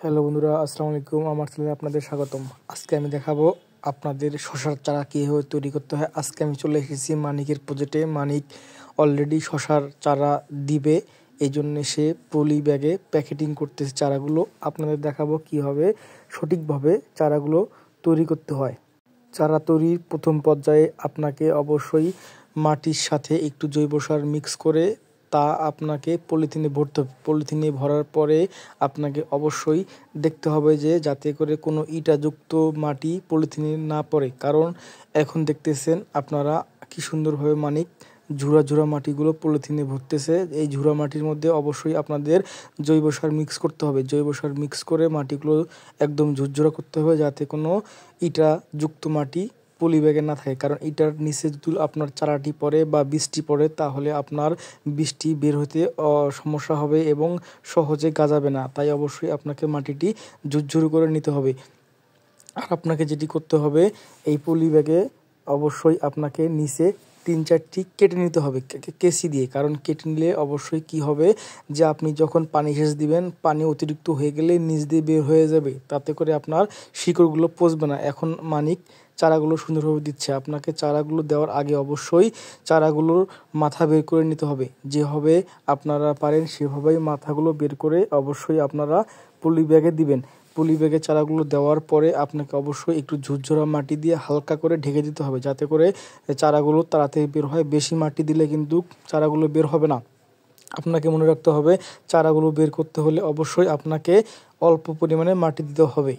Hello বন্ধুরা, আসসালামু আলাইকুম। আমার চ্যানেলে আপনাদের স্বাগতম। আজকে আমি দেখাবো আপনাদের শশার চারা কীভাবে তৈরি করতে হয়। আজকে আমি চলে এসেছি মানিকের প্রজেক্টে। মানিক অলরেডি শশার চারা দিবে, এই জন্যে সে পলি ব্যাগে প্যাকেটিং করতেছে চারাগুলো। আপনাদের দেখাবো কীভাবে সঠিকভাবে চারাগুলো তৈরি করতে হয়। চারা তৈরির প্রথম পর্যায়ে আপনাকে অবশ্যই মাটির সাথে একটু জৈব সার মিক্স করে তা আপনাকে পলিথিনে ভরতে হবে। পলিথিনে ভরার পরে আপনাকে অবশ্যই দেখতে হবে যে যাতে করে কোনো ইটাযুক্ত মাটি পলিথিনে না পড়ে, কারণ এখন দেখতেছেন আপনারা কি সুন্দরভাবে মানিক ঝুরা ঝুরা মাটিগুলো পলিথিনে ভরতেছে। এই ঝুরা মাটির মধ্যে অবশ্যই আপনাদের জৈব সার মিক্স করতে হবে। জৈব সার মিক্স করে মাটিগুলো একদম ঝুরঝুরা করতে হবে, যাতে কোনো ইটাযুক্ত মাটি পলি ব্যাগে না থাকে। কারণ ইটার নিচে যদি আপনার চারাটি পড়ে বা বীজটি পড়ে, তাহলে আপনার বীজটি বের হতে সমস্যা হবে এবং সহজে গাজাবে না। তাই অবশ্যই আপনাকে মাটিটি ঝুরঝুরে করে নিতে হবে। আর আপনাকে যেটি করতে হবে, এই পলি ব্যাগে অবশ্যই আপনাকে নিচে 3-4টি কেটে নিতে হবে কেসি দিয়ে। কারণ কেটে নিলে অবশ্যই কি হবে যে আপনি যখন পানি সেচ দিবেন, পানি অতিরিক্ত হয়ে গেলে নিচ দিয়ে বের হয়ে যাবে, তাতে করে আপনার শিকড়গুলো পচবে না। এখন মানিক চারাগুলো সুন্দরভাবে দিচ্ছে। আপনাকে চারাগুলো দেওয়ার আগে অবশ্যই চারাগুলোর মাথা বের করে নিতে হবে। যেভাবে আপনারা পারেন সেভাবেই মাথাগুলো বের করে অবশ্যই আপনারা পলি ব্যাগে দিবেন। পলি ব্যাগে চারাগুলো দেওয়ার পরে আপনাকে অবশ্যই একটু ঝুরঝুরা মাটি দিয়ে হালকা করে ঢেকে দিতে হবে, যাতে করে চারাগুলো তাড়াতাড়ি বের হয়। বেশি মাটি দিলে কিন্তু চারাগুলো বের হবে না। আপনাকে মনে রাখতে হবে, চারাগুলো বের করতে হলে অবশ্যই আপনাকে অল্প পরিমাণে মাটি দিতে হবে।